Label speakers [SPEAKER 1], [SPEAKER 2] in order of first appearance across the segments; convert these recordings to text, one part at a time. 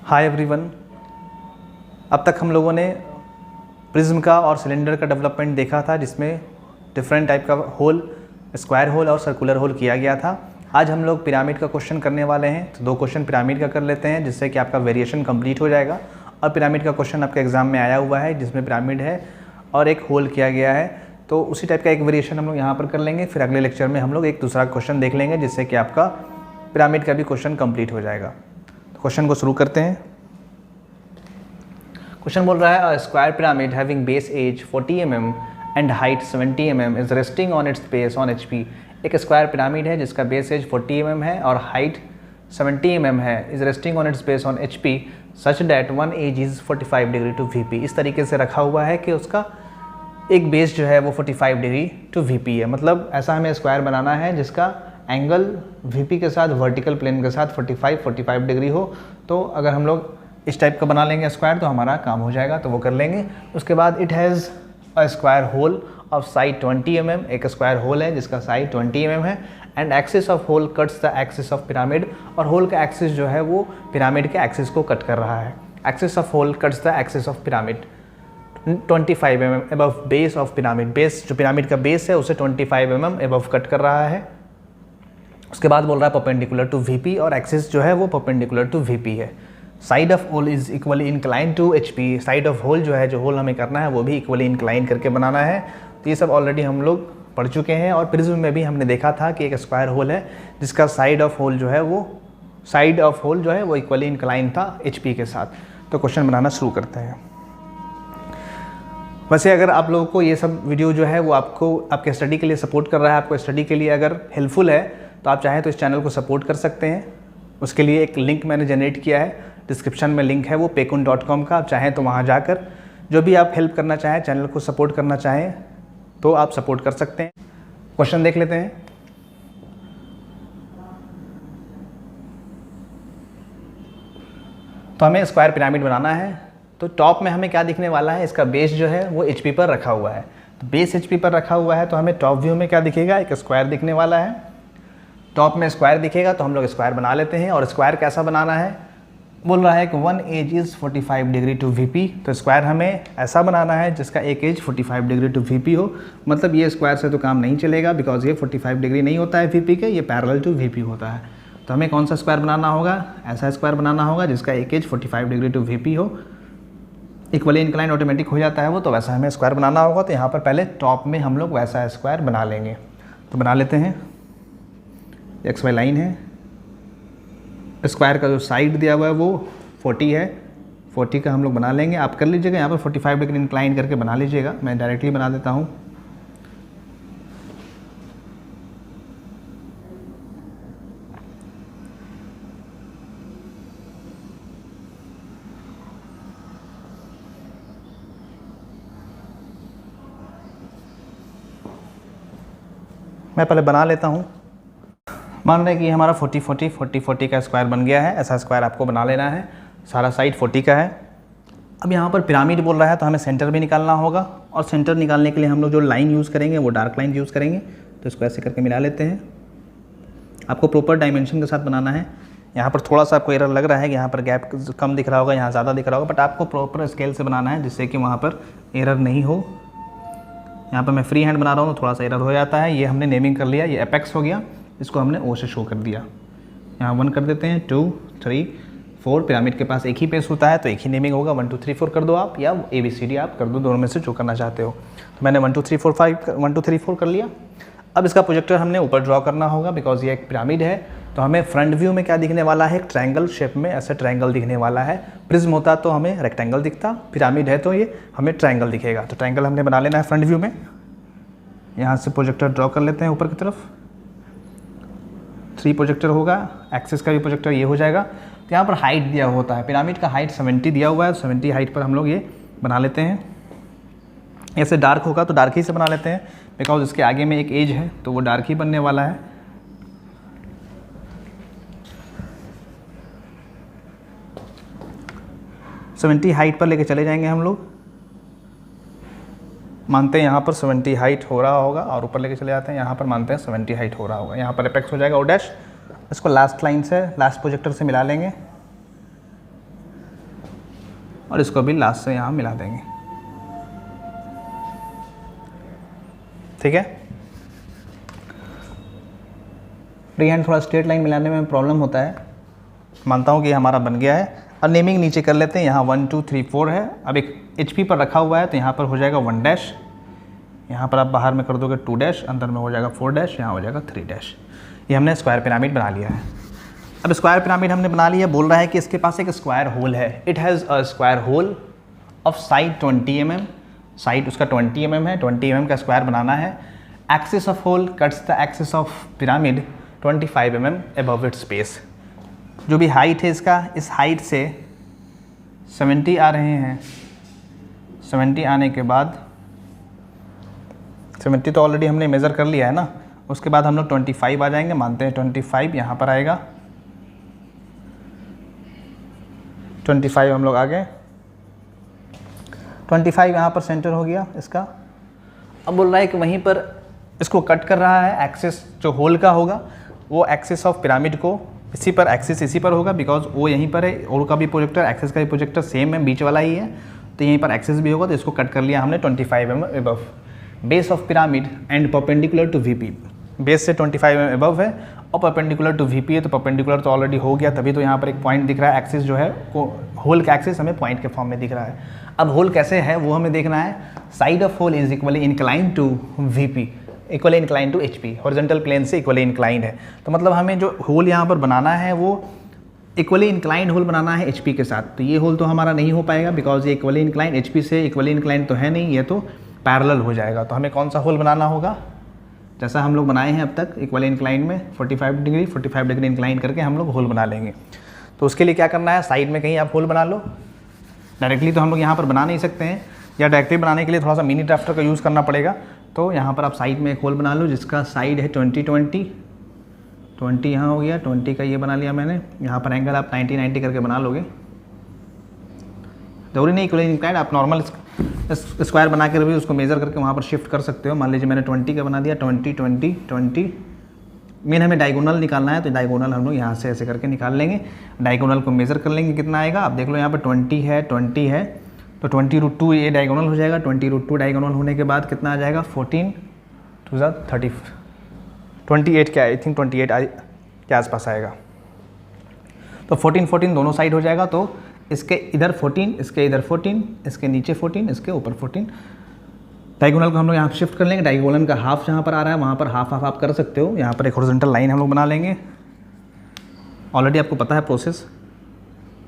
[SPEAKER 1] Hi everyone. अब तक हम लोगों ने प्रिज्म का और सिलेंडर का डेवलपमेंट देखा था, जिसमें डिफरेंट टाइप का होल, स्क्वायर होल और सर्कुलर होल किया गया था। आज हम लोग पिरामिड का क्वेश्चन करने वाले हैं, तो 2 क्वेश्चन पिरामिड का कर लेते हैं, जिससे कि आपका वेरिएशन कंप्लीट हो जाएगा। और पिरामिड का क्वेश्चन आपके एग्जाम में आया हुआ है, जिसमें पिरामिड है और एक होल किया गया है, तो उसी टाइप का एक वेरिएशन हम लोग यहाँ पर कर लेंगे। फिर अगले लेक्चर में हम लोग एक दूसरा क्वेश्चन देख लेंगे, जिससे कि आपका पिरामिड का भी क्वेश्चन कंप्लीट हो जाएगा। तो क्वेश्चन को शुरू करते हैं। क्वेश्चन बोल रहा है, a square pyramid having base edge 40 mm and height 70 mm is resting on its base on HP। एक स्क्वायर पिरामिड है जिसका बेस एज 40 mm है और हाइट 70 mm है, is resting on its base on HP such that one edge is 45 degree to VP। इस तरीके से रखा हुआ है कि उसका एक बेस जो है वो 45 डिग्री टू VP है। मतलब ऐसा हमें स्क्वायर बनाना है जिसका एंगल VP के साथ, वर्टिकल प्लेन के साथ 45 डिग्री हो। तो अगर हम लोग इस टाइप का बना लेंगे स्क्वायर तो हमारा काम हो जाएगा, तो वो कर लेंगे। उसके बाद it has a square hole of side 20 mm। एक स्क्वायर होल है जिसका साइड 20 mm है and axis of hole cuts the axis of pyramid. और होल का एक्सिस जो है वो पिरामिड के एक्सिस को कट कर रहा है। Axis of hole cuts the axis of pyramid 25 mm above base of pyramid. Base जो पिरामिड का बेस है उसे 25 mm अबव कट कर रहा है। उसके बाद बोल रहा है परपेंडिकुलर टू VP, और एक्सिस जो है वो परपेंडिकुलर टू VP है। Side of hole is equally incline to HP। Side of hole जो है, जो होल हमें करना है वो भी इक्वली इंक्लाइन करके बनाना है। तो ये सब ऑलरेडी हम लोग पढ़ चुके हैं, और प्रिज्म में भी हमने देखा था कि एक स्क्वायर होल है जिसका साइड ऑफ होल जो है वो इक्वली इंक्लाइन था HP के साथ। तो क्वेश्चन बनाना शुरू करते हैं। वैसे अगर आप लोगों को ये सब वीडियो जो है वो आपको आपके स्टडी के लिए सपोर्ट कर रहा है, आपको स्टडी के लिए अगर हेल्पफुल है, तो आप चाहें तो इस चैनल को सपोर्ट कर सकते हैं। उसके लिए एक लिंक मैंने जनरेट किया है, डिस्क्रिप्शन में लिंक है वो pekun.com का। आप चाहें तो वहाँ जाकर जो भी आप हेल्प करना चाहें, चैनल को सपोर्ट करना चाहें, तो आप सपोर्ट कर सकते हैं। क्वेश्चन देख लेते हैं। तो हमें स्क्वायर पिरामिड बनाना है, तो टॉप में हमें क्या दिखने वाला है, इसका बेस जो है वो HP पर रखा हुआ है। तो बेस HP पर रखा हुआ है, तो हमें टॉप व्यू में क्या दिखेगा, एक स्क्वायर दिखने वाला है। टॉप में स्क्वायर दिखेगा तो हम लोग स्क्वायर बना लेते हैं। और स्क्वायर कैसा बनाना है, बोल रहा है कि one edge is 45 degree to VP। तो स्क्वायर हमें ऐसा बनाना है जिसका एक एज 45 डिग्री टू VP हो। मतलब ये स्क्वायर से तो काम नहीं चलेगा, बिकॉज ये 45 डिग्री नहीं होता है VP के, ये पैरेलल टू VP होता है। तो हमें कौन सा स्क्वायर बनाना होगा, ऐसा स्क्वायर बनाना होगा जिसका एक एज 45 डिग्री टू VP हो। इक्वली इंक्लाइन ऑटोमेटिक हो जाता है वो, तो वैसा हमें स्क्वायर बनाना होगा। तो यहाँ पर पहले टॉप में हम लोग वैसा स्क्वायर बना लेंगे। तो बना लेते हैं। XY लाइन है, स्क्वायर का जो साइड दिया हुआ है वो 40 है, 40 का हम लोग बना लेंगे। आप कर लीजिएगा यहाँ पर 45 डिग्री इंक्लाइन करके बना लीजिएगा, मैं डायरेक्टली बना देता हूँ। मैं पहले बना लेता हूँ। मान रहे हैं कि हमारा 40 का स्क्वायर बन गया है। ऐसा स्क्वायर आपको बना लेना है, सारा साइड 40 का है। अब यहाँ पर पिरामिड बोल रहा है तो हमें सेंटर भी निकालना होगा, और सेंटर निकालने के लिए हम लोग जो लाइन यूज़ करेंगे वो डार्क लाइन यूज़ करेंगे। तो इसको ऐसे करके मिला लेते हैं। आपको प्रॉपर डायमेंशन के साथ बनाना है। यहाँ पर थोड़ा सा आपको एरर लग रहा है कि यहाँ पर गैप कम दिख रहा होगा, यहाँ ज़्यादा दिख रहा होगा, बट आपको प्रॉपर स्केल से बनाना है जिससे कि वहाँ पर एरर नहीं हो। यहाँ पर मैं फ्री हैंड बना रहा हूँ तो थोड़ा सा एरर हो जाता है। ये हमने नेमिंग कर लिया, ये एपेक्स हो गया, इसको हमने O से शो कर दिया। यहाँ 1 कर देते हैं, 2 3 4। पिरामिड के पास एक ही पेस होता है तो एक ही नेमिंग होगा। 1 2 3 4 कर दो आप, या ABCD आप कर दो, दोनों में से जो करना चाहते हो। तो मैंने 1 2 3 4 5 1 2 3 4 कर लिया। अब इसका प्रोजेक्टर हमने ऊपर ड्रॉ करना होगा, बिकॉज ये एक पिरामिड है। तो हमें फ्रंट व्यू में क्या दिखने वाला है, एक ट्रायंगल शेप में ऐसा ट्रायंगल दिखने वाला है। प्रिज्म होता तो हमें रेक्टेंगल दिखता, पिरामिड है तो ये हमें ट्रायंगल दिखेगा। तो ट्रायंगल हमने बना लेना है फ्रंट व्यू में। यहाँ से प्रोजेक्टर ड्रॉ कर लेते हैं ऊपर की तरफ। 3 प्रोजेक्टर होगा, एक्सिस का भी प्रोजेक्टर ये हो जाएगा। तो यहाँ पर हाइट दिया होता है, पिरामिड का हाइट 70 दिया हुआ है। 70 हाइट पर हम लोग ये बना लेते हैं। ऐसे डार्क होगा तो डार्क ही से बना लेते हैं, बिकॉज इसके आगे में एक एज है तो वो डार्क ही बनने वाला है। सेवेंटी हाइट पर लेके चले जाएंगे हम लोग। मानते हैं यहाँ पर 70 हाइट हो रहा होगा, और ऊपर लेके चले जाते हैं। यहाँ पर मानते हैं 70 हाइट हो रहा होगा। यहाँ पर एपेक्स हो जाएगा O डैश। इसको लास्ट लाइन से, लास्ट प्रोजेक्टर से मिला लेंगे। और इसको भी लास्ट से यहाँ मिला देंगे। ठीक है, फ्री हैंड थोड़ा स्ट्रेट लाइन मिलाने में प्रॉब्लम होता है, मानता हूँ कि हमारा बन गया है। अब नेमिंग नीचे कर लेते हैं, यहाँ 1 2 3 4 है। अब एक HP पर रखा हुआ है तो यहाँ पर हो जाएगा 1 डैश, यहाँ पर आप बाहर में कर दोगे 2 डैश, अंदर में हो जाएगा 4 डैश, यहाँ हो जाएगा 3 डैश। ये हमने स्क्वायर पिरामिड बना लिया है। अब स्क्वायर पिरामिड हमने बना लिया, बोल रहा है कि इसके पास एक स्क्वायर होल है। It has a square hole of side 20 mm, side उसका 20 mm है, 20 mm का स्क्वायर बनाना है। Axis of hole cuts the axis of pyramid 25 mm above its base. जो भी हाइट है इसका, इस हाइट से 70 आ रहे हैं, 70 आने के बाद 70 तो ऑलरेडी हमने मेज़र कर लिया है ना, उसके बाद हम लोग 25 आ जाएंगे, मानते हैं 25 यहाँ पर आएगा, 25 हम लोग आ गए, 25 यहाँ पर सेंटर हो गया इसका। अब बोल रहा है कि वहीं पर इसको कट कर रहा है, एक्सिस जो होल का होगा वो एक्सिस ऑफ पिरामिड को इसी पर, एक्सिस इसी पर होगा बिकॉज वो यहीं पर है, और का भी प्रोजेक्टर एक्सिस का भी प्रोजेक्टर सेम है, बीच वाला ही है, तो यहीं पर एक्सिस भी होगा, तो इसको कट कर लिया हमने 25 mm above base of pyramid and perpendicular to VP। Base से 25 mm अबव है और परपेंडिकुलर टू VP है, तो परपेंडिकुलर तो ऑलरेडी हो गया, तभी तो यहाँ पर एक पॉइंट दिख रहा है। एक्सिस जो है वो होल का एक्सिस हमें पॉइंट के फॉर्म में दिख रहा है। अब होल कैसे है वो हमें देखना है। Side of hole is equally incline to VP, equally incline to HP, horizontal plane से इक्वली इंक्लाइंड है। तो मतलब हमें जो होल यहाँ पर बनाना है वो इक्वली इंक्लाइंड होल बनाना है HP के साथ। तो ये होल तो हमारा नहीं हो पाएगा बिकॉज ये इक्वली इंक्लाइंड HP से इक्वली इंक्लाइंड तो है नहीं, ये तो पैरेलल हो जाएगा। तो हमें कौन सा होल बनाना होगा, जैसा हम लोग बनाए हैं अब तक इक्वली इंक्लाइंड में 45 डिग्री इंक्लाइन करके हम लोग होल बना लेंगे। तो उसके लिए क्या करना है, साइड में कहीं आप होल बना लो। डायरेक्टली तो हम लोग यहाँ पर बना नहीं सकते हैं, या डायरेक्टली बनाने के लिए थोड़ा सा मिनी ड्राफ्टर का यूज़ करना पड़ेगा। तो यहाँ पर आप साइड में एक होल बना लो जिसका साइड है 20 यहाँ हो गया, 20 का ये बना लिया मैंने। यहाँ पर एंगल आप 90 करके बना लोगे, जरूरी नहीं इक्वली इंक्लाइंड, आप नॉर्मल स्क्वायर बना कर भी उसको मेज़र करके वहाँ पर शिफ्ट कर सकते हो। मान लीजिए मैंने 20 का बना दिया, 20 मेन हमें डायगोनल निकालना है, तो डायगोनल हम लोग यहाँ से ऐसे करके निकाल लेंगे। डायगोनल को मेज़र कर लेंगे कितना आएगा, आप देख लो यहाँ पर 20 है, तो 20√2 ये डायगोनल हो जाएगा। 20√2 डायगोनल होने के बाद कितना आ जाएगा, 14 2 30 28 क्या, आई थिंक 28 के आसपास आएगा। तो 14 दोनों साइड हो जाएगा, तो इसके इधर 14, इसके इधर 14, इसके नीचे 14, इसके ऊपर 14। डायगोनल को हम लोग यहाँ शिफ्ट कर लेंगे। डायगोनल का हाफ जहाँ पर आ रहा है वहाँ पर हाफ आप कर सकते हो। यहाँ पर एक हॉरिजॉन्टल लाइन हम लोग बना लेंगे, ऑलरेडी आपको पता है प्रोसेस।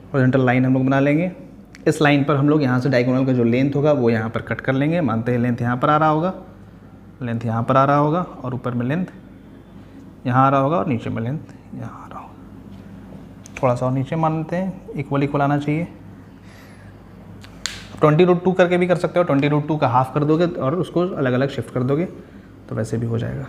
[SPEAKER 1] हॉरिजॉन्टल लाइन हम लोग बना लेंगे, इस लाइन पर हम लोग यहाँ से डायगोनल का जो लेंथ होगा वो यहाँ पर कट कर लेंगे। मानते हैं लेंथ यहाँ पर आ रहा होगा, लेंथ यहाँ पर आ रहा होगा, और ऊपर में लेंथ यहाँ आ रहा होगा, और नीचे में लेंथ यहाँ आ रहा होगा। थोड़ा सा और नीचे मानते हैं, इक्वल आना चाहिए। 20√2 करके भी कर सकते हो, 20√2 का हाफ कर दोगे और उसको अलग अलग शिफ्ट कर दोगे तो वैसे भी हो जाएगा।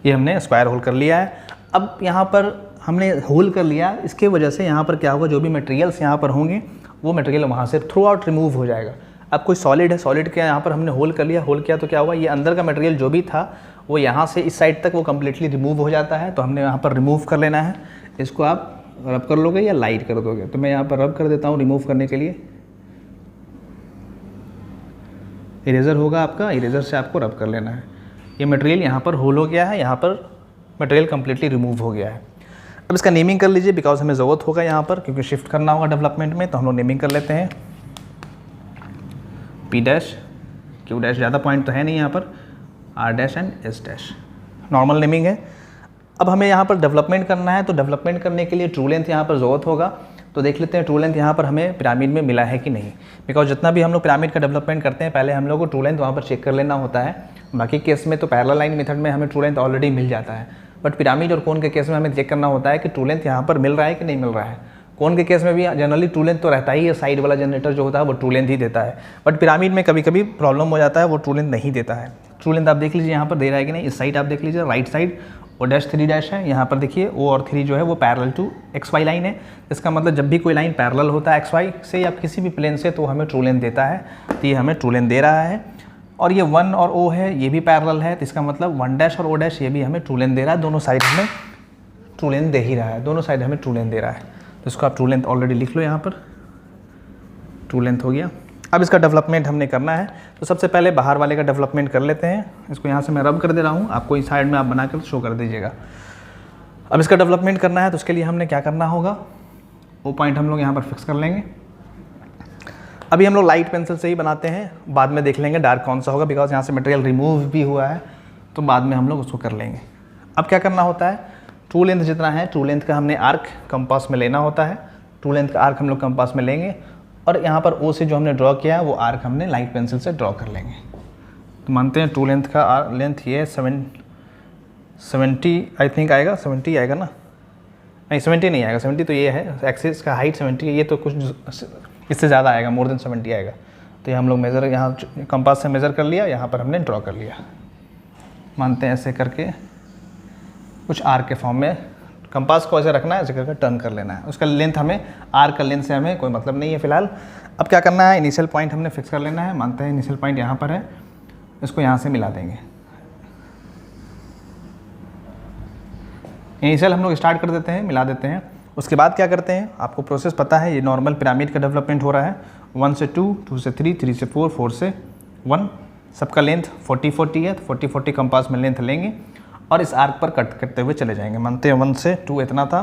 [SPEAKER 1] ये हमने स्क्वायर होल कर लिया है। अब यहाँ पर हमने होल कर लिया, इसके वजह से यहाँ पर क्या होगा, जो भी मटेरियल्स यहाँ पर होंगे वो मटेरियल वहाँ से थ्रू आउट रिमूव हो जाएगा। अब कोई सॉलिड है, सॉलिड के यहाँ पर हमने होल कर लिया, होल किया तो क्या हुआ, ये अंदर का मटेरियल जो भी था वो यहाँ से इस साइड तक वो कम्प्लीटली रिमूव हो जाता है। तो हमने यहाँ पर रिमूव कर लेना है। इसको आप रब कर लोगे या लाइट कर दोगे, तो मैं यहाँ पर रब कर देता हूँ रिमूव करने के लिए। इरेज़र होगा आपका, इरेज़र से आपको रब कर लेना है। ये मटेरियल यहाँ पर होल हो गया है, यहाँ पर मटेरियल कम्प्लीटली रिमूव हो गया है। अब इसका नेमिंग कर लीजिए बिकॉज हमें ज़रूरत होगा यहाँ पर, क्योंकि शिफ्ट करना होगा डेवलपमेंट में। तो हम लोग नेमिंग कर लेते हैं P डैश, Q डैश, ज़्यादा पॉइंट तो है नहीं यहाँ पर, R dash and S dash, normal naming है। अब हमें यहाँ पर डेवलपमेंट करना है, तो डेवलपमेंट करने के लिए ट्रू लेंथ यहाँ पर ज़रूरत होगा। तो देख लेते हैं ट्रू लेंथ यहाँ पर हमें पिरामिड में मिला है कि नहीं, बिकॉज जितना भी हम लोग पिरामिड का डेवलपमेंट करते हैं पहले हम लोग को ट्रू लेंथ वहाँ पर चेक कर लेना होता है। बाकी केस में तो पैरेलल लाइन मेथड में हमें ट्रू लेंथ ऑलरेडी मिल जाता है, बट पिरामिड और कोन के केस में हमें चेक करना होता है कि ट्रू लेंथ यहाँ पर मिल रहा है कि नहीं मिल रहा है। कोन के केस में भी जनरली ट्रू लेंथ तो रहता ही है, साइड वाला जनरेटर जो होता है वो ट्रू लेंथ ही देता है, बट पिरामिड में कभी कभी प्रॉब्लम हो जाता है, वो ट्रू लेंथ नहीं देता है। ट्रू लेंथ आप देख लीजिए यहाँ पर दे रहा है कि नहीं। इस साइड आप देख लीजिए, right side O dash 3 dash है, यहाँ पर देखिए O और 3 जो है वो पैरेलल टू XY लाइन है। इसका मतलब जब भी कोई लाइन पैरेलल होता है XY से या किसी भी प्लेन से तो हमें ट्रू लेंथ देता है। तो ये हमें ट्रू लेंथ दे रहा है। और ये 1 और O है, ये भी पैरेलल है, तो इसका मतलब 1 डैश और O डैश ये भी हमें ट्रू लेंथ दे रहा है। दोनों साइड में ट्रू लेंथ दे ही रहा है, दोनों साइड हमें ट्रू लेंथ दे रहा है। तो इसको आप ट्रू लेंथ ऑलरेडी लिख लो यहाँ पर, ट्रू लेंथ हो गया। अब इसका डेवलपमेंट हमने करना है, तो सबसे पहले बाहर वाले का डेवलपमेंट कर लेते हैं। इसको यहाँ से मैं रब कर दे रहा हूँ, आपको इस साइड में आप बना कर शो कर दीजिएगा। अब इसका डेवलपमेंट करना है तो उसके लिए हमने क्या करना होगा, वो पॉइंट हम लोग यहाँ पर फिक्स कर लेंगे। अभी हम लोग लाइट पेंसिल से ही बनाते हैं, बाद में देख लेंगे डार्क कौन सा होगा, बिकॉज यहाँ से मटेरियल रिमूव भी हुआ है, तो बाद में हम लोग उसको कर लेंगे। अब क्या करना होता है, ट्रू लेंथ जितना है, ट्रू लेंथ का हमने आर्क कंपास में लेना होता है। ट्रू लेंथ का आर्क हम लोग कंपास में लेंगे और यहाँ पर ओ से जो हमने ड्रॉ किया है वो आर्क हमने लाइट पेंसिल से ड्रॉ कर लेंगे। तो मानते हैं ट्रू लेंथ का लेंथ ये 70 आई थिंक आएगा, 70 आएगा ना, नहीं 70 नहीं आएगा, 70 तो ये है, एक्सिस का हाइट 70 है, ये तो कुछ इससे ज़्यादा आएगा, मोर देन 70 आएगा। तो ये हम लोग मेज़र यहाँ कंपास से मेज़र कर लिया, यहाँ पर हमने ड्रॉ कर लिया। मानते हैं ऐसे करके कुछ आर्क के फॉर्म में, कंपास को ऐसे रखना है, ऐसे करके टर्न कर लेना है। उसका लेंथ हमें, आर्क का लेंथ से हमें कोई मतलब नहीं है फ़िलहाल। अब क्या करना है, इनिशियल पॉइंट हमने फिक्स कर लेना है। मानते हैं इनिशियल पॉइंट यहाँ पर है, इसको यहाँ से मिला देंगे। इनिशियल हम लोग स्टार्ट कर देते हैं, मिला देते हैं। उसके बाद क्या करते हैं, आपको प्रोसेस पता है, ये नॉर्मल पिरामिड का डेवलपमेंट हो रहा है। 1 से 2, 2 से 3, 3 से 4, 4 से 1, सबका लेंथ 40-40 है, तो 40-40 कंपास में लेंथ लेंगे और इस आर्क पर कट करते हुए चले जाएंगे। मानते हैं 1 से 2 इतना था,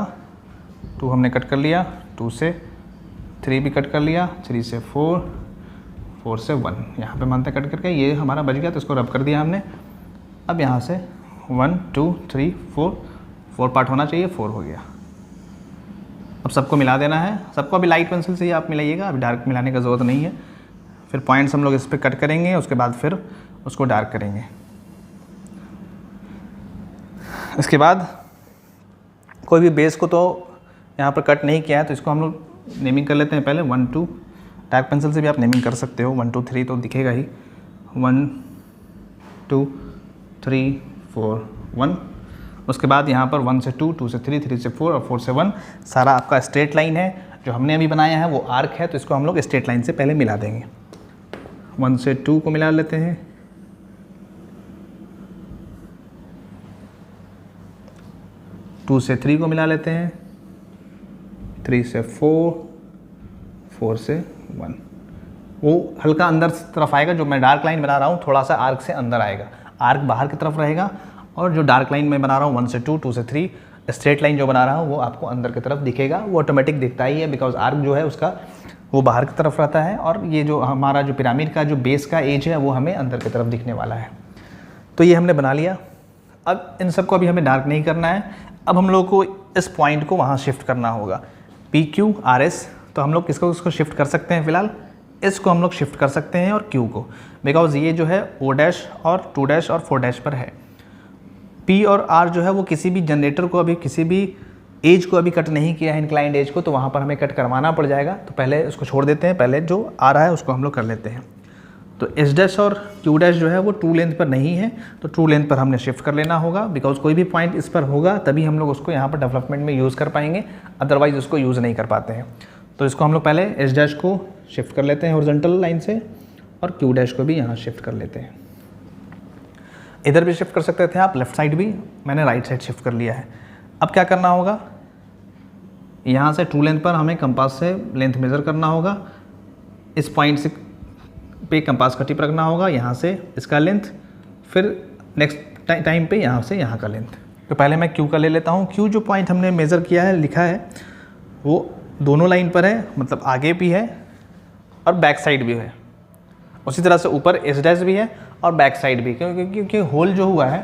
[SPEAKER 1] 2 हमने कट कर लिया, 2 से 3 भी कट कर लिया, 3 से 4, 4 से 1, यहाँ पे मानते कट करके ये हमारा बच गया, तो इसको रब कर दिया हमने। अब यहाँ से 1 2 3 4 पार्ट होना चाहिए, 4 हो गया। अब सबको मिला देना है, सबको अभी लाइट पेंसिल से ही आप मिलाइएगा, अभी डार्क मिलाने का ज़रूरत नहीं है। फिर पॉइंट्स हम लोग इस पर कट करेंगे, उसके बाद फिर उसको डार्क करेंगे। इसके बाद कोई भी बेस को तो यहाँ पर कट नहीं किया है, तो इसको हम लोग नेमिंग कर लेते हैं पहले। 1 2, डार्क पेंसिल से भी आप नेमिंग कर सकते हो, 1 2 3 तो दिखेगा ही, 1 2 3 4 1। उसके बाद यहाँ पर 1 से 2, 2 से 3, 3 से 4 और 4 से 1 सारा आपका स्ट्रेट लाइन है। जो हमने अभी बनाया है वो आर्क है, तो इसको हम लोग स्ट्रेट लाइन से पहले मिला देंगे। 1 से 2 को मिला लेते हैं, 2 से 3 को मिला लेते हैं, 3 से 4, 4 से 1। वो हल्का अंदर तरफ आएगा, जो मैं डार्क लाइन बना रहा हूँ थोड़ा सा आर्क से अंदर आएगा, आर्क बाहर की तरफ रहेगा, और जो डार्क लाइन मैं बना रहा हूँ 1 से 2, 2 से 3 स्ट्रेट लाइन जो बना रहा हूँ वो आपको अंदर की तरफ दिखेगा। वो ऑटोमेटिक दिखता ही है, बिकॉज आर्क जो है उसका वो बाहर की तरफ रहता है, और ये जो हमारा जो पिरामिड का जो बेस का एज है वो हमें अंदर की तरफ दिखने वाला है। तो ये हमने बना लिया। अब इन सबको अभी हमें डार्क नहीं करना है, अब हम लोग को इस पॉइंट को वहाँ शिफ्ट करना होगा, PQRS। तो हम लोग किसको उसको शिफ्ट कर सकते हैं, फिलहाल इसको हम लोग शिफ्ट कर सकते हैं और Q को, बिकॉज ये जो है O' और 2' और 4' पर है। P और R जो है वो किसी भी जनरेटर को अभी किसी भी एज को अभी कट नहीं किया है, इंक्लाइंड एज को, तो वहाँ पर हमें कट करवाना पड़ जाएगा। तो पहले उसको छोड़ देते हैं, पहले जो आ रहा है उसको हम लोग कर लेते हैं। तो S' और Q' जो है वो ट्रू लेंथ पर नहीं है, तो ट्रू लेंथ पर हमने शिफ्ट कर लेना होगा, बिकॉज कोई भी पॉइंट इस पर होगा तभी हम लोग उसको यहाँ पर डेवलपमेंट में यूज़ कर पाएंगे, अदरवाइज उसको यूज़ नहीं कर पाते हैं। तो इसको हम लोग पहले S' को शिफ्ट कर लेते हैं हॉरिजॉन्टल लाइन से, और Q' को भी यहाँ शिफ्ट कर लेते हैं। इधर भी शिफ्ट कर सकते थे आप, लेफ्ट साइड भी, मैंने राइट साइड शिफ्ट कर लिया है। अब क्या करना होगा, यहाँ से ट्रू लेंथ पर हमें कंपास से लेंथ मेज़र करना होगा, इस पॉइंट से पे कंपास का टिप रखना होगा, यहाँ से इसका लेंथ, फिर नेक्स्ट टाइम पे यहाँ से यहाँ का लेंथ। तो पहले मैं Q का ले लेता हूँ। Q जो पॉइंट हमने मेज़र किया है, लिखा है, वो दोनों लाइन पर है, मतलब आगे भी है और बैक साइड भी है। उसी तरह से ऊपर S' भी है और बैक साइड भी, क्योंकि होल जो हुआ है,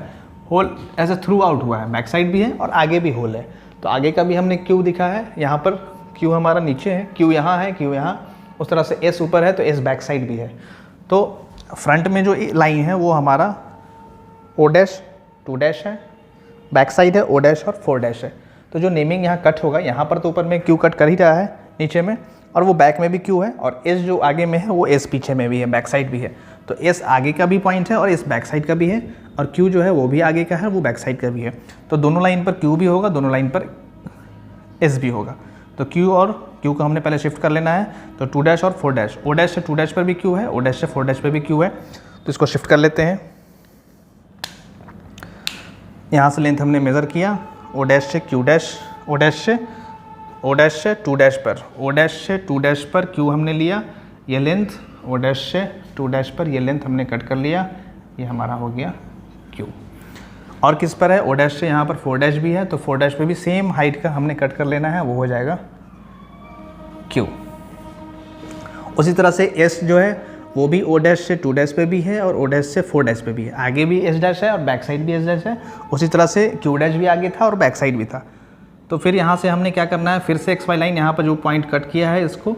[SPEAKER 1] hole as a through हुआ है, बैक साइड भी है और आगे भी होल है। तो आगे का भी हमने Q दिखा है, यहाँ पर Q हमारा नीचे है, Q यहाँ है, Q यहाँ, उस तरह से S ऊपर है तो S बैक साइड भी है। तो फ्रंट में जो लाइन है वो हमारा O', 2' है, बैक साइड है O' और 4' है। तो जो नेमिंग यहाँ कट होगा, यहाँ पर तो ऊपर में Q कट कर ही रहा है नीचे में, और वो बैक में भी Q है, और S जो आगे में है वो S पीछे में भी है, बैक साइड भी है। तो S आगे का भी पॉइंट है और S बैक साइड का भी है, और Q जो है वो भी आगे का है, वो बैक साइड का भी है। तो दोनों लाइन पर Q भी होगा, दोनों लाइन पर S भी होगा। तो Q और Q को हमने पहले शिफ्ट कर लेना है। तो 2' और 4', O' से 2' पर भी Q है, O' से 4' पर भी Q है, तो इसको शिफ्ट कर लेते हैं। यहाँ से लेंथ हमने मेज़र किया ओ डैश से क्यू डैश, ओ डैश से टू डैश पर, ओ डैश से टू डैश पर क्यू हमने लिया, ये लेंथ, ओ डैश से टू डैश पर ये लेंथ हमने कट कर लिया, ये हमारा हो गया क्यू। और किस पर है, ओ डैश से यहाँ पर 4 डैश भी है, तो 4 डैश पे भी सेम हाइट का हमने कट कर लेना है, वो हो जाएगा क्यू। उसी तरह से एस जो है वो भी ओ डैश से 2 डैश पे भी है और ओ डैश से 4 डैश पे भी है, आगे भी एस डैश है और बैक साइड भी एस डैश है। उसी तरह से क्यू डैश भी आगे था और बैक साइड भी था। तो फिर यहाँ से हमने क्या करना है, फिर से एक्स वाई लाइन यहाँ पर जो पॉइंट कट किया है इसको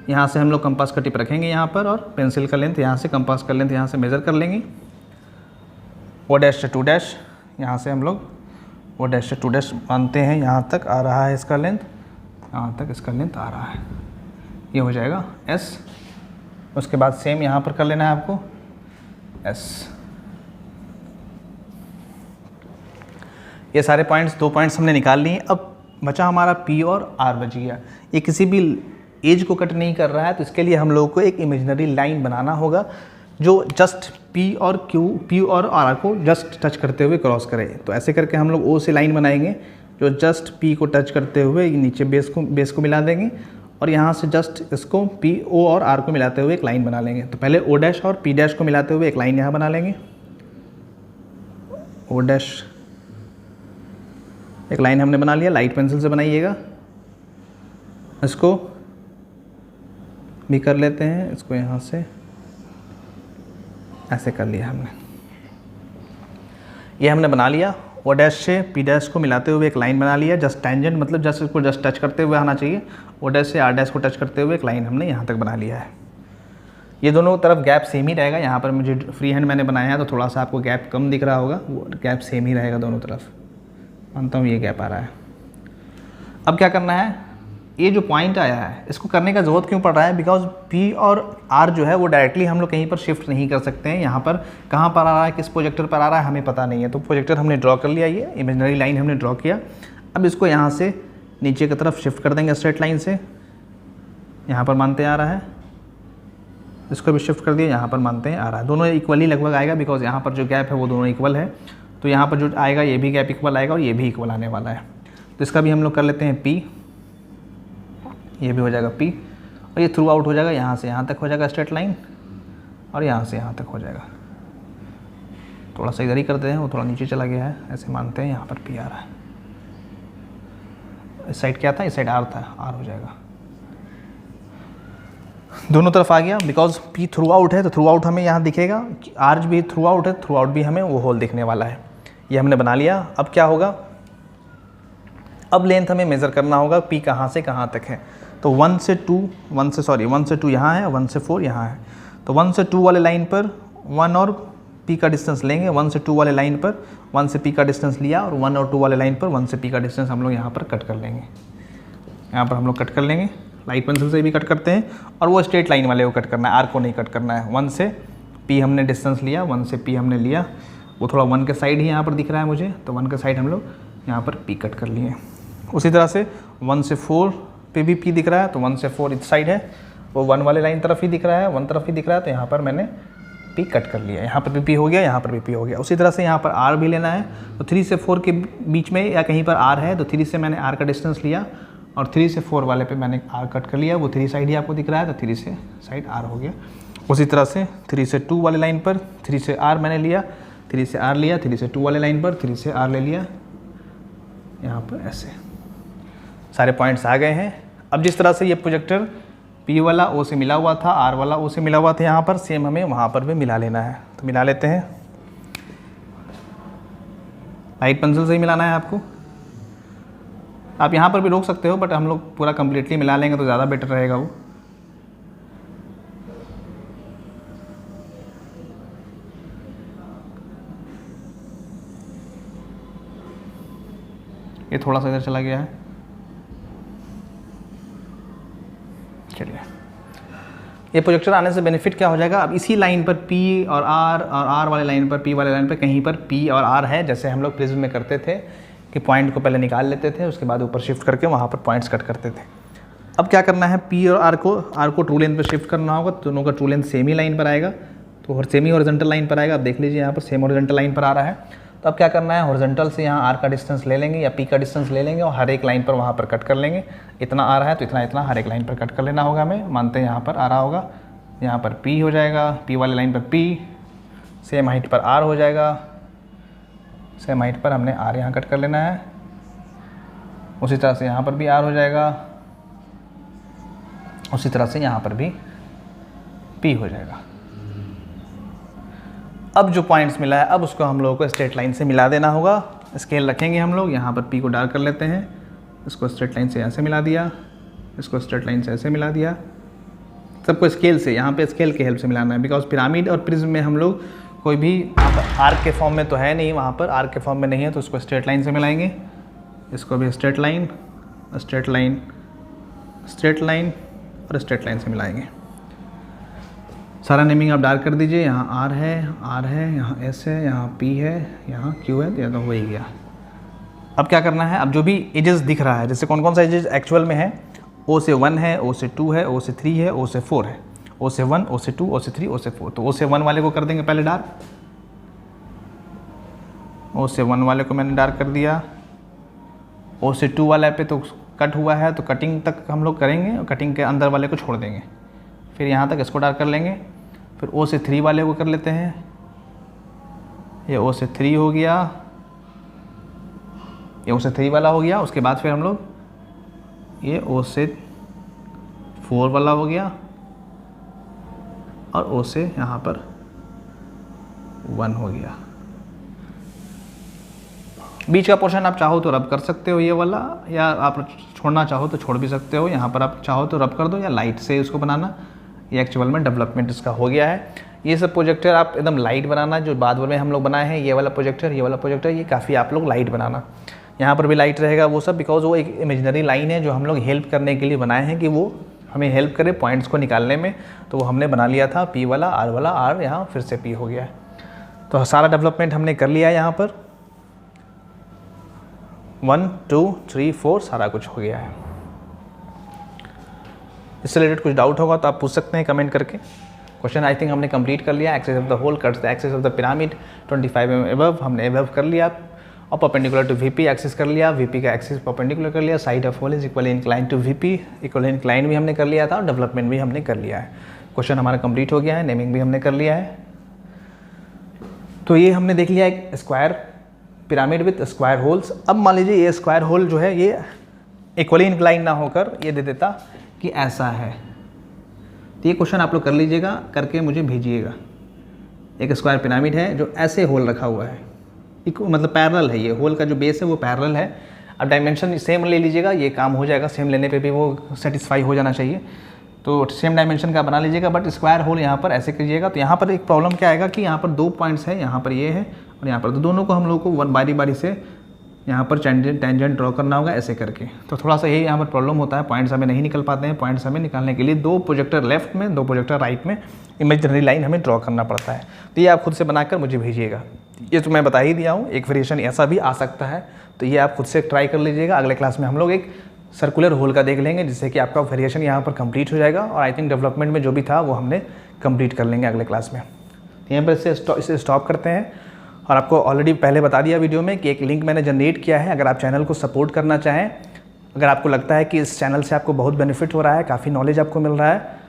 [SPEAKER 1] यहाँ से हम लोग कंपास का टिप रखेंगे यहाँ पर, और पेंसिल का लेंथ यहाँ से, कंपास का लेंथ यहाँ से मेज़र कर लेंगे। ओ डैश से 2 डैश, यहाँ से हम लोग ओ डैश से 2 डैश मानते हैं, यहाँ तक आ रहा है इसका लेंथ, यहाँ तक इसका लेंथ आ रहा है, ये हो जाएगा एस। उसके बाद सेम यहाँ पर कर लेना है आपको एस। ये सारे पॉइंट्स, 2 पॉइंट्स हमने निकाल लिए। अब बचा हमारा पी और आर बच गया। ये किसी भी एज को कट नहीं कर रहा है, तो इसके लिए हम लोगों को एक इमेजिनरी लाइन बनाना होगा जो जस्ट पी और आर को जस्ट टच करते हुए क्रॉस करे। तो ऐसे करके हम लोग ओ से लाइन बनाएंगे जो जस्ट पी को टच करते हुए नीचे बेस को मिला देंगे, और यहाँ से जस्ट इसको पी ओ और आर को मिलाते हुए एक लाइन बना लेंगे। तो पहले ओ डैश और पी डैश को मिलाते हुए एक लाइन यहाँ बना लेंगे, ओ डैश एक लाइन हमने बना लिया, लाइट पेंसिल से बनाइएगा। इसको भी कर लेते हैं, इसको यहाँ से ऐसे कर लिया हमने, ये हमने बना लिया। ओ डैश से पी डैश को मिलाते हुए एक लाइन बना लिया, जस्ट टेंजेंट मतलब जस्ट इसको जस्ट टच करते हुए आना चाहिए। ओ डैश से आर डैश को टच करते हुए एक लाइन हमने यहाँ तक बना लिया है। ये दोनों तरफ गैप सेम ही रहेगा। यहाँ पर मुझे फ्री हैंड मैंने बनाया है तो थोड़ा सा आपको गैप कम दिख रहा होगा, वो गैप सेम ही रहेगा दोनों तरफ, मानता हूँ ये गैप आ रहा है। अब क्या करना है, ये जो पॉइंट आया है इसको करने का ज़रूरत क्यों पड़ रहा है, बिकॉज पी और आर जो है वो डायरेक्टली हम लोग कहीं पर शिफ्ट नहीं कर सकते हैं। यहाँ पर कहाँ पर आ रहा है, किस प्रोजेक्टर पर आ रहा है हमें पता नहीं है। तो प्रोजेक्टर हमने ड्रॉ कर लिया, ये इमेजिनरी लाइन हमने ड्रॉ किया। अब इसको यहाँ से नीचे की तरफ शिफ्ट कर देंगे स्ट्रेट लाइन से, यहाँ पर मानते आ रहा है, इसको भी शिफ्ट कर दिया, यहाँ पर मानते हैं आ रहा है। दोनों इक्वली लगभग आएगा, बिकॉज यहाँ पर जो गैप है वो दोनों इक्वल है। तो यहाँ पर जो आएगा ये भी गैप इक्वल आएगा और ये भी इक्वल आने वाला है। तो इसका भी हम लोग कर लेते हैं पी, ये भी हो जाएगा पी, और ये थ्रू आउट हो जाएगा, यहाँ से यहाँ तक हो जाएगा स्ट्रेट लाइन, और यहाँ से यहाँ तक हो जाएगा। थोड़ा सा इधर ही करते हैं, वो थोड़ा नीचे चला गया है, ऐसे मानते हैं यहाँ पर पी आ रहा है। इस साइड क्या था, इस साइड आर था, आर हो जाएगा। दोनों तरफ आ गया, बिकॉज पी थ्रू आउट है तो थ्रू आउट हमें यहाँ दिखेगा, आर भी थ्रू आउट है, थ्रू आउट भी हमें वो होल दिखने वाला है। ये हमने बना लिया। अब क्या होगा, अब लेंथ हमें मेज़र करना होगा पी कहाँ से कहाँ तक है। तो 1 से 2 यहाँ है, 1 से 4 यहाँ है। तो 1 से 2 वाले लाइन पर 1 और पी का डिस्टेंस लेंगे। 1 से 2 वाले लाइन पर 1 से पी का डिस्टेंस लिया, और 1 और 2 वाले लाइन पर 1 से पी का डिस्टेंस हम लोग यहाँ पर कट कर लेंगे। यहाँ पर हम लोग कट कर लेंगे, लाइट पेंसिल से भी कट करते हैं, और वो स्ट्रेट लाइन वाले को कट करना है, आर को नहीं कट करना है। 1 से पी हमने डिस्टेंस लिया, 1 से पी हमने लिया, वो थोड़ा 1 के साइड ही यहाँ पर दिख रहा है मुझे, तो 1 के साइड हम लोग यहाँ पर पी कट कर लिए। उसी तरह से 1 से 4 पे भी पी दिख रहा है, तो 1 से 4 इस साइड है, वो 1 वाले लाइन तरफ ही दिख रहा है, 1 तरफ ही दिख रहा है, तो यहाँ पर मैंने पी कट कर लिया। यहाँ पर भी पी हो गया, यहाँ पर भी पी हो गया। उसी तरह से यहाँ पर आर भी लेना है, तो 3 से 4 के बीच में या कहीं पर आर है, तो 3 से मैंने आर का डिस्टेंस लिया, और 3 से 4 वाले पे मैंने आर कट कर लिया, वो 3 साइड ही आपको दिख रहा है, तो 3 से साइड आर हो गया। उसी तरह से 3 से 2 वाले लाइन पर 3 से आर मैंने लिया, 3 से आर लिया, 3 से 2 वाले लाइन पर 3 से आर ले लिया, यहाँ पर ऐसे सारे पॉइंट्स आ गए हैं। अब जिस तरह से ये प्रोजेक्टर पी वाला ओ से मिला हुआ था, आर वाला ओ से मिला हुआ था, यहाँ पर सेम हमें वहाँ पर भी मिला लेना है। तो मिला लेते हैं, लाइट पेंसिल से ही मिलाना है आपको। आप यहाँ पर भी रोक सकते हो, बट हम लोग पूरा कंप्लीटली मिला लेंगे तो ज़्यादा बेटर रहेगा वो। ये थोड़ा सा इधर चला गया है, चलिए। ये प्रोजेक्टर आने से बेनिफिट क्या हो जाएगा, अब इसी लाइन पर पी और आर वाले लाइन पर, पी वाले लाइन पर कहीं पर पी और आर है, जैसे हम लोग प्रिज्म में करते थे कि पॉइंट को पहले निकाल लेते थे, उसके बाद ऊपर शिफ्ट करके वहाँ पर पॉइंट्स कट करते थे। अब क्या करना है, पी और आर को ट्रू लेंथ पर शिफ्ट करना होगा, दोनों का ट्रू लेंथ सेम ही लाइन पर आएगा, तो सेमी हॉरिजॉन्टल लाइन पर आएगा। अब देख लीजिए यहाँ पर सेम हॉरिजॉन्टल लाइन पर आ रहा है। तो तो अब क्या करना है, हॉरिजॉन्टल से यहाँ आर का डिस्टेंस ले लेंगे या पी का डिस्टेंस ले लेंगे और हर एक लाइन पर वहाँ पर कट कर लेंगे। इतना आ रहा है तो इतना इतना हर एक लाइन पर कट कर लेना होगा। हमें मानते हैं यहाँ पर आ रहा होगा, यहाँ पर पी हो जाएगा, पी वाले लाइन पर पी, सेम हाइट पर आर हो जाएगा, सेम हाइट पर हमने आर यहाँ कट कर लेना है। उसी तरह से यहाँ पर भी आर हो जाएगा, उसी तरह से यहाँ पर भी पी हो जाएगा। अब जो पॉइंट्स मिला है अब उसको हम लोगों को स्ट्रेट लाइन से मिला देना होगा। स्केल रखेंगे हम लोग, यहाँ पर पी को डार्क कर लेते हैं, इसको स्ट्रेट लाइन से ऐसे मिला दिया, इसको स्ट्रेट लाइन से ऐसे मिला दिया। सबको स्केल से, यहाँ पे स्केल के हेल्प से मिलाना है, बिकॉज पिरामिड और प्रिज्म में हम लोग कोई भी आर्क के फॉर्म में तो है नहीं, वहाँ पर आर्क के फॉर्म में नहीं है, तो उसको स्ट्रेट लाइन से मिलाएंगे। इसको भी straight line, straight line, straight line और स्ट्रेट लाइन से मिलाएंगे। सारा नेमिंग आप डार्क कर दीजिए। यहाँ आर है, यहाँ एस है, यहाँ पी है, यहाँ क्यू है, या तो हो ही गया। अब क्या करना है, अब जो भी एजेस दिख रहा है, जैसे कौन कौन सा एजेस एक्चुअल में है, ओ से 1 है, ओ से 2 है, ओ से 3 है, ओ से 4 है, ओ से 1, ओ से 2, ओ से 3, ओ से 4। तो ओ से 1 वाले को कर देंगे पहले डार्क, ओ से 1 वाले को मैंने डार्क कर दिया। ओ से 2 वाले पे तो कट हुआ है तो कटिंग तक हम लोग करेंगे और कटिंग के अंदर वाले को छोड़ देंगे। फिर यहाँ तक इसको डार्क कर लेंगे। फिर ओ से 3 वाले को कर लेते हैं, ये ओ से 3 हो गया, ये ओ से 3 वाला हो गया। उसके बाद फिर हम लोग ये ओ से 4 वाला हो गया और ओ से यहाँ पर 1 हो गया। बीच का पोर्शन आप चाहो तो रब कर सकते हो ये वाला, या आप छोड़ना चाहो तो छोड़ भी सकते हो। यहाँ पर आप चाहो तो रब कर दो या लाइट से इसको बनाना। ये एक्चुअल में डेवलपमेंट इसका हो गया है। ये सब प्रोजेक्टर आप एकदम लाइट बनाना, जो बाद में हम लोग बनाए हैं, ये वाला प्रोजेक्टर, ये वाला प्रोजेक्टर, ये काफ़ी आप लोग लाइट बनाना। यहाँ पर भी लाइट रहेगा वो सब, बिकॉज वो एक इमेजिनरी लाइन है जो हम लोग हेल्प करने के लिए बनाए हैं कि वो हमें हेल्प करे पॉइंट्स को निकालने में। तो वो हमने बना लिया था पी वाला, आर यहाँ फिर से पी हो गया है। तो सारा डेवलपमेंट हमने कर लिया है। यहाँ पर 1 2 3 4 सारा कुछ हो गया है। इससे रिलेटेड कुछ डाउट होगा तो आप पूछ सकते हैं कमेंट करके। क्वेश्चन आई थिंक हमने कंप्लीट कर लिया। Axis of the hole cuts the axis of the pyramid 25 mm above, हमने एबव कर लिया। और परपेंडिकुलर टू वीपी एक्सेस कर लिया, वीपी का एक्सेस परपेंडिकुलर कर लिया। Side of hole is equally incline to VP, equally incline भी हमने कर लिया था और डेवलपमेंट भी हमने कर लिया है। क्वेश्चन हमारा कंप्लीट हो गया है, नेमिंग भी हमने कर लिया है। तो ये हमने देख लिया एक square pyramid with square holes. अब मान लीजिए ये स्क्वायर होल जो है ये इक्वली इंक्लाइन ना होकर ये दे देता कि ऐसा है, तो ये क्वेश्चन आप लोग कर लीजिएगा, करके मुझे भेजिएगा। एक स्क्वायर पिरामिड है जो ऐसे होल रखा हुआ है, मतलब पैरेलल है, ये होल का जो बेस है वो पैरेलल है। अब डायमेंशन सेम ले लीजिएगा, ये काम हो जाएगा। सेम लेने पे भी वो सेटिस्फाई हो जाना चाहिए, तो सेम डायमेंशन का बना लीजिएगा। बट स्क्वायर होल यहाँ पर ऐसे कीजिएगा। तो यहाँ पर एक प्रॉब्लम क्या आएगा कि यहाँ पर 2 पॉइंट्स है, यहाँ पर ये है और यहाँ पर, तो दोनों को हम लोग को बारी बारी से यहाँ पर टेंजेंट ड्रॉ करना होगा ऐसे करके। तो थोड़ा सा यही यहाँ पर प्रॉब्लम होता है, पॉइंट्स हमें नहीं निकल पाते हैं। पॉइंट्स हमें निकालने के लिए 2 प्रोजेक्टर लेफ्ट में, 2 प्रोजेक्टर राइट में इमेजिनरी लाइन हमें ड्रॉ करना पड़ता है। तो ये आप खुद से बनाकर मुझे भेजिएगा। ये तो मैं बता ही दिया हूँ, एक वेरिएशन ऐसा भी आ सकता है, तो ये आप खुद से ट्राई कर लीजिएगा। अगले क्लास में हम लोग एक सर्कुलर होल का देख लेंगे, जिससे कि आपका वेरिएशन यहाँ पर कंप्लीट हो जाएगा। और आई थिंक डेवलपमेंट में जो भी था वो हमने कंप्लीट कर लेंगे अगले क्लास में। यहाँ पर इसे स्टॉप करते हैं। और आपको ऑलरेडी पहले बता दिया वीडियो में कि एक लिंक मैंने जनरेट किया है। अगर आप चैनल को सपोर्ट करना चाहें, अगर आपको लगता है कि इस चैनल से आपको बहुत बेनिफिट हो रहा है, काफ़ी नॉलेज आपको मिल रहा है,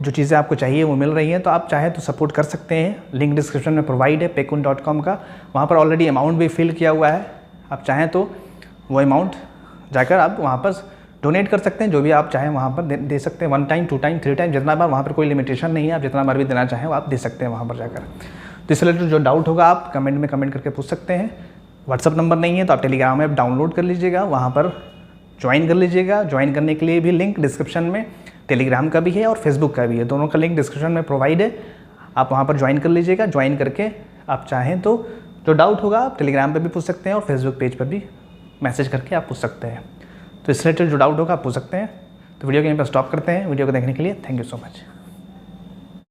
[SPEAKER 1] जो चीज़ें आपको चाहिए वो मिल रही हैं, तो आप चाहें तो सपोर्ट कर सकते हैं। लिंक डिस्क्रिप्शन में प्रोवाइड है paykun.com का, वहाँ पर ऑलरेडी अमाउंट भी फिल किया हुआ है। आप चाहें तो वो अमाउंट जाकर आप वहाँ पर डोनेट कर सकते हैं, जो भी आप चाहें वहाँ पर दे सकते हैं। 1 टाइम 2 टाइम 3 टाइम, जितना बार, वहाँ पर कोई लिमिटेशन नहीं है। आप जितना बार भी देना चाहें वो आप दे सकते हैं वहाँ पर जाकर। तो इस रिलेटेड जो डाउट होगा आप कमेंट में कमेंट करके पूछ सकते हैं। व्हाट्सअप नंबर नहीं है तो आप टेलीग्राम ऐप डाउनलोड कर लीजिएगा, वहाँ पर ज्वाइन कर लीजिएगा। ज्वाइन करने के लिए भी लिंक डिस्क्रिप्शन में टेलीग्राम का भी है और फेसबुक का भी है, दोनों का लिंक डिस्क्रिप्शन में प्रोवाइड है। आप वहाँ पर ज्वाइन कर लीजिएगा। ज्वाइन करके आप चाहें तो जो डाउट होगा आप टेलीग्राम पर भी पूछ सकते हैं और फेसबुक पेज पर भी मैसेज करके आप पूछ सकते हैं। तो इस रिलेटेड जो डाउट होगा आप पूछ सकते हैं। तो वीडियो को यहीं पर स्टॉप करते हैं। वीडियो को देखने के लिए थैंक यू सो मच।